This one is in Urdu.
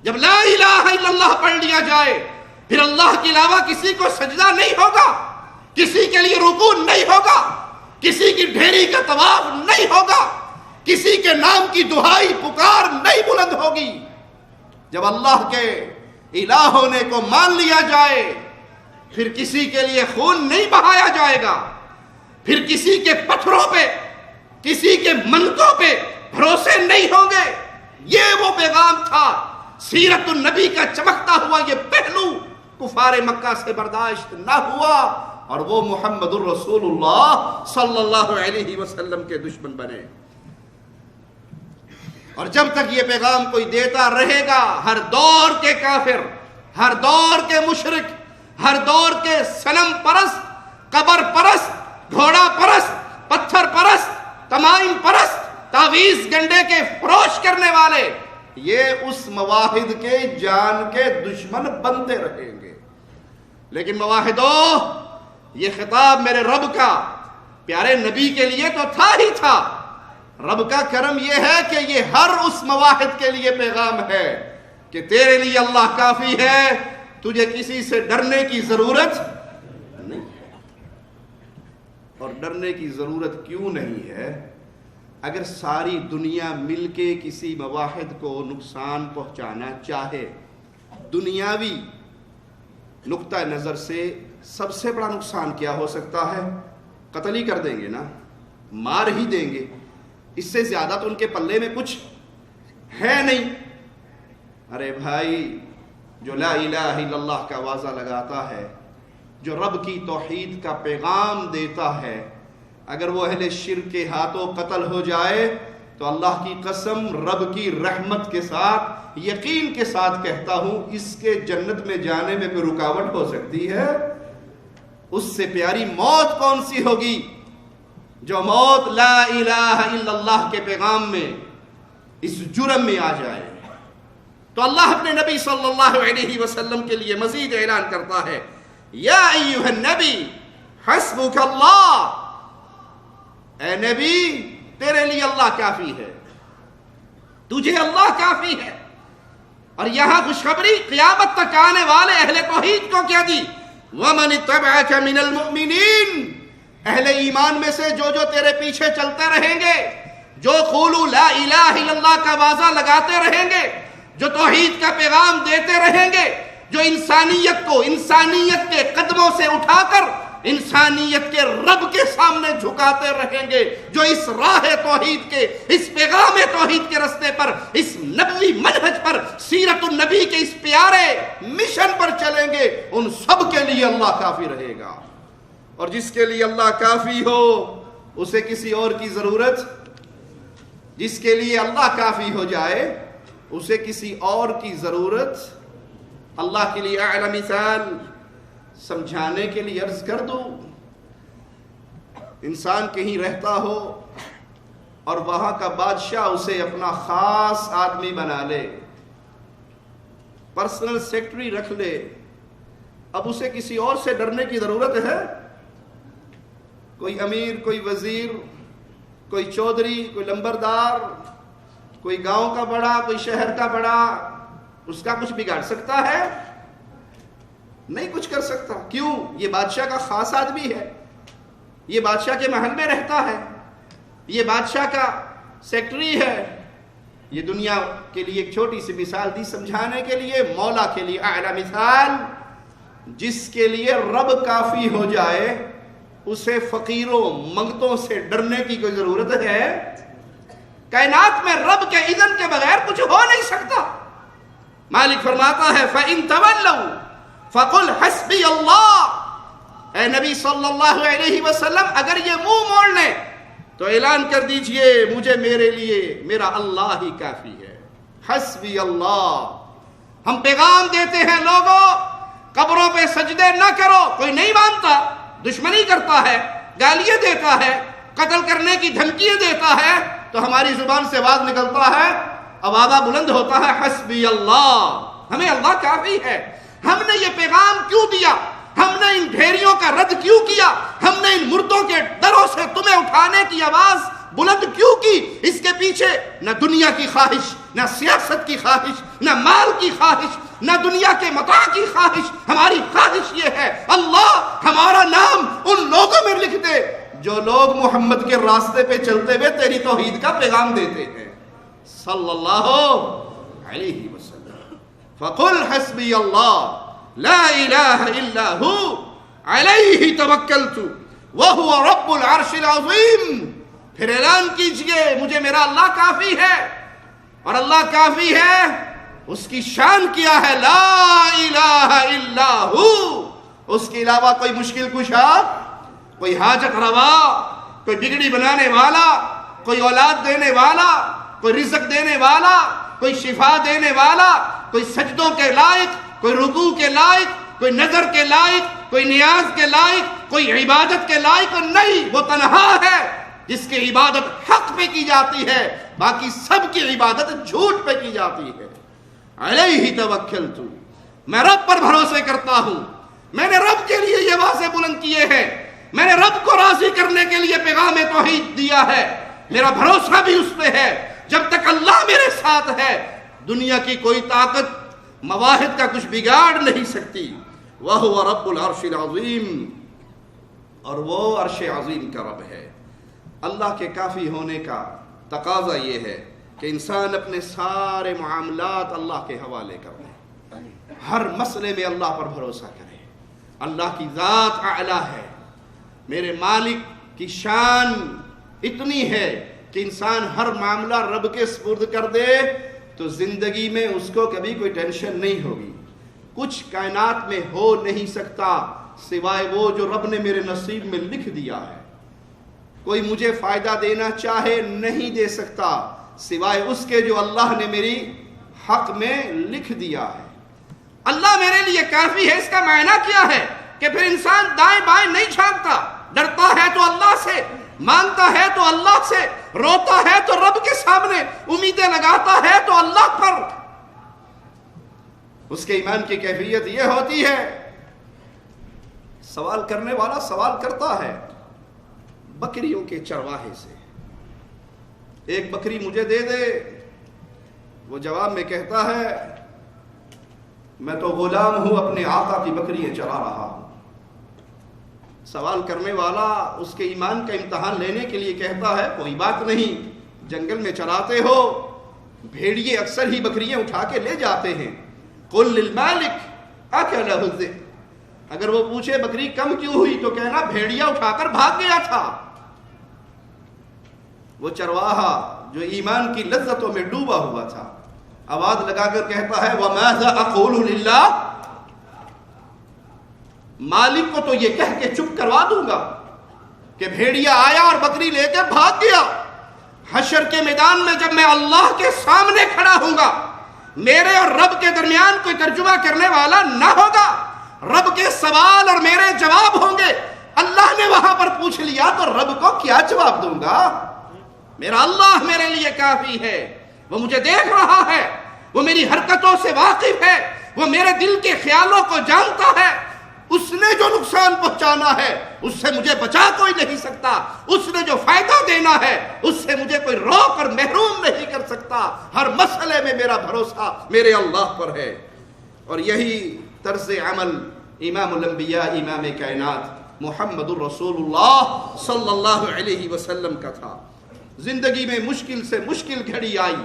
جب لا الہ الا اللہ پڑھ لیا جائے پھر اللہ کے علاوہ کسی کو سجدہ نہیں ہوگا، کسی کے لیے رکوع نہیں ہوگا، کسی کی ڈھیری کا طواف نہیں ہوگا، کسی کے نام کی دعائی پکار نہیں بلند ہوگی۔ جب اللہ کے الہ ہونے کو مان لیا جائے پھر کسی کے لیے خون نہیں بہایا جائے گا، پھر کسی کے پتھروں پہ، کسی کے منتوں پہ بھروسے نہیں ہوں گے۔ یہ وہ پیغام تھا۔ سیرت النبی کا چمکتا ہوا یہ پہلو کفار مکہ سے برداشت نہ ہوا اور وہ محمد الرسول اللہ صلی اللہ علیہ وسلم کے دشمن بنے۔ اور جب تک یہ پیغام کوئی دیتا رہے گا، ہر دور کے کافر، ہر دور کے مشرک، ہر دور کے صنم پرست، قبر پرست، گھوڑا پرست، پتھر پرست، تمائم پرست، تعویذ گنڈے کے فروش کرنے والے، یہ اس مواحد کے جان کے دشمن بنتے رہیں گے۔ لیکن مواحدو، یہ خطاب میرے رب کا پیارے نبی کے لیے تو تھا ہی تھا۔ رب کا کرم یہ ہے کہ یہ ہر اس مواحد کے لیے پیغام ہے کہ تیرے لیے اللہ کافی ہے، تجھے کسی سے ڈرنے کی ضرورت نہیں ہے۔ اور ڈرنے کی ضرورت کیوں نہیں ہے؟ اگر ساری دنیا مل کے کسی مواحد کو نقصان پہنچانا چاہے، دنیاوی نقطہ نظر سے سب سے بڑا نقصان کیا ہو سکتا ہے؟ قتل ہی کر دیں گے نا، مار ہی دیں گے، اس سے زیادہ تو ان کے پلے میں کچھ ہے نہیں۔ ارے بھائی، جو لا الہ الا اللہ کا واضح لگاتا ہے، جو رب کی توحید کا پیغام دیتا ہے، اگر وہ اہل شرک کے ہاتھوں قتل ہو جائے تو اللہ کی قسم رب کی رحمت کے ساتھ، یقین کے ساتھ کہتا ہوں، اس کے جنت میں جانے میں کوئی رکاوٹ ہو سکتی ہے؟ اس سے پیاری موت کون سی ہوگی؟ جو موت لا الہ الا اللہ کے پیغام میں اس جرم میں آ جائے۔ تو اللہ اپنے نبی صلی اللہ علیہ وسلم کے لیے مزید اعلان کرتا ہے، یا ایھا النبی حسبک اللہ، اے نبی تیرے لیے اللہ کافی ہے، تجھے اللہ کافی ہے۔ اور یہاں خوشخبری قیامت تک آنے والے اہل توحید کو کیا دی؟ وَمَنِ اتَّبَعَكَ مِنَ الْمُؤْمِنِينَ، اہل ایمان میں سے جو تیرے پیچھے چلتے رہیں گے، جو قولوا لا الہ الا اللہ کا واضح لگاتے رہیں گے، جو توحید کا پیغام دیتے رہیں گے، جو انسانیت کو انسانیت کے قدموں سے اٹھا کر انسانیت کے رب کے سامنے جھکاتے رہیں گے، جو اس راہ توحید کے، اس پیغام توحید کے رستے پر، اس نبوی منہج پر، سیرت النبی کے اس پیارے مشن پر چلیں گے، ان سب کے لیے اللہ کافی رہے گا۔ اور جس کے لیے اللہ کافی ہو اسے کسی اور کی ضرورت، جس کے لیے اللہ کافی ہو جائے اسے کسی اور کی ضرورت۔ اللہ کے لیے اعلی مثال سمجھانے کے لیے عرض کر دوں، انسان کہیں رہتا ہو اور وہاں کا بادشاہ اسے اپنا خاص آدمی بنا لے، پرسنل سیکرٹری رکھ لے، اب اسے کسی اور سے ڈرنے کی ضرورت ہے؟ کوئی امیر، کوئی وزیر، کوئی چودھری، کوئی لمبردار، کوئی گاؤں کا بڑا، کوئی شہر کا بڑا، اس کا کچھ بگاڑ سکتا ہے؟ نہیں کچھ کر سکتا۔ کیوں؟ یہ بادشاہ کا خاص آدمی ہے، یہ بادشاہ کے محل میں رہتا ہے، یہ بادشاہ کا سیکرٹری ہے۔ یہ دنیا کے لیے ایک چھوٹی سی مثال دی سمجھانے کے لیے، مولا کے لیے اعلی مثال، جس کے لیے رب کافی ہو جائے اسے فقیروں منگتوں سے ڈرنے کی کوئی ضرورت ہے؟ کائنات میں رب کے اذن کے بغیر کچھ ہو نہیں سکتا۔ مالک فرماتا ہے فَإِن تَوَلَّوْا فَقُلْ حَسْبِيَ اللَّهُ، اے نبی صلی اللہ علیہ وسلم اگر یہ منہ موڑ لیں تو اعلان کر دیجئے مجھے میرے لیے میرا اللہ ہی کافی ہے۔ حسبی اللہ۔ ہم پیغام دیتے ہیں لوگوں قبروں پہ سجدے نہ کرو، کوئی نہیں مانتا، دشمنی کرتا ہے، گالیاں دیتا ہے، قتل کرنے کی دھمکیاں دیتا ہے، تو ہماری زبان سے آواز نکلتا ہے، آوازہ بلند ہوتا ہے، حسبی اللہ، ہمیں اللہ کافی ہے۔ ہم نے یہ پیغام کیوں دیا؟ ہم نے ان ڈھیریوں کا رد کیوں کیا؟ ہم نے ان مردوں کے دروں سے تمہیں اٹھانے کی آواز بلند کیوں کی؟ اس کے پیچھے نہ دنیا کی خواہش، نہ سیاست کی خواہش، نہ مال کی خواہش، نہ دنیا کے متاع کی خواہش. ہماری خواہش یہ ہے اللہ ہمارا نام ان لوگوں میں لکھ دے جو لوگ محمد کے راستے پہ چلتے ہوئے تیری توحید کا پیغام دیتے ہیں صلی اللہ علیہ وسلم. فقل حسبی اللہ لا الہ الا ہو علیہ توکلت وہو رب العرش العظیم. پھر اعلان کیجئے مجھے میرا اللہ کافی ہے، اور اللہ کافی ہے اس کی شان کیا ہے، لا الہ الا ہو، اس کے علاوہ کوئی مشکل کشا، کوئی حاجت روا، کوئی بگڑی بنانے والا، کوئی اولاد دینے والا، کوئی رزق دینے والا، کوئی شفا دینے والا، کوئی سجدوں کے لائق، کوئی رکوع کے لائق، کوئی نظر کے لائق، کوئی نیاز کے لائق، کوئی عبادت کے لائق نہیں. وہ تنہا ہے جس کی عبادت حق پہ کی جاتی ہے، باقی سب کی عبادت جھوٹ پہ کی جاتی ہے. علیہ توکلت، میں رب پر بھروسے کرتا ہوں. میں نے رب کے لیے یہ واضح بلند کیے ہیں، میں نے رب کو راضی کرنے کے لیے پیغام توحید دیا ہے. میرا بھروسہ بھی اس پہ ہے. جب تک اللہ میرے ساتھ ہے دنیا کی کوئی طاقت مواہد کا کچھ بگاڑ نہیں سکتی. وَهُوَ رَبُّ الْعَرْشِ الْعَظِيمِ، اور وہ عرش عظیم کا رب ہے. اللہ کے کافی ہونے کا تقاضا یہ ہے کہ انسان اپنے سارے معاملات اللہ کے حوالے کر دے، ہر مسئلے میں اللہ پر بھروسہ کرے. اللہ کی ذات اعلیٰ ہے، میرے مالک کی شان اتنی ہے کہ انسان ہر معاملہ رب کے سپرد کر دے تو زندگی میں اس کو کبھی کوئی ٹینشن نہیں ہوگی. کچھ کائنات میں ہو نہیں سکتا سوائے وہ جو رب نے میرے نصیب میں لکھ دیا ہے. کوئی مجھے فائدہ دینا چاہے نہیں دے سکتا سوائے اس کے جو اللہ نے میری حق میں لکھ دیا ہے. اللہ میرے لیے کافی ہے، اس کا معنی کیا ہے کہ پھر انسان دائیں بائیں نہیں جھانکتا. ڈرتا ہے تو اللہ سے، مانگتا ہے تو اللہ سے، روتا ہے تو رب کے سامنے، امیدیں لگاتا ہے تو اللہ پر. اس کے ایمان کی کیفیت یہ ہوتی ہے، سوال کرنے والا سوال کرتا ہے بکریوں کے چرواہے سے، ایک بکری مجھے دے دے. وہ جواب میں کہتا ہے میں تو غلام ہوں، اپنے آقا کی بکریاں چرا رہا ہوں. سوال کرنے والا اس کے ایمان کا امتحان لینے کے لیے کہتا ہے کوئی بات نہیں، جنگل میں چراتے ہو، بھیڑیے اکثر ہی بکریاں اٹھا کے لے جاتے ہیں. قل للمالک اکلہ الذئب، اگر وہ پوچھے بکری کم کیوں ہوئی تو کہنا بھیڑیا اٹھا کر بھاگ گیا تھا. وہ چرواہا جو ایمان کی لذتوں میں ڈوبا ہوا تھا آواز لگا کر کہتا ہے وَمَاذَا أَقُولُ لِلَّهِ، مالک کو تو یہ کہہ کے چپ کروا دوں گا کہ بھیڑیا آیا اور بکری لے کے بھاگ گیا. حشر کے میدان میں جب میں اللہ کے سامنے کھڑا ہوں گا، میرے اور رب کے درمیان کوئی ترجمہ کرنے والا نہ ہوگا. رب کے سوال اور میرے جواب ہوں گے. اللہ نے وہاں پر پوچھ لیا تو رب کو کیا جواب دوں گا؟ میرا اللہ میرے لیے کافی ہے. وہ مجھے دیکھ رہا ہے، وہ میری حرکتوں سے واقف ہے، وہ میرے دل کے خیالوں کو جانتا ہے. اس نے جو نقصان پہنچانا ہے اس سے مجھے بچا کوئی نہیں سکتا، اس نے جو فائدہ دینا ہے اس سے مجھے کوئی روک اور محروم نہیں کر سکتا. ہر مسئلے میں میرا بھروسہ میرے اللہ پر ہے. اور یہی طرز عمل امام الانبیاء، امام کائنات محمد الرسول اللہ صلی اللہ علیہ وسلم کا تھا. زندگی میں مشکل سے مشکل گھڑی آئی،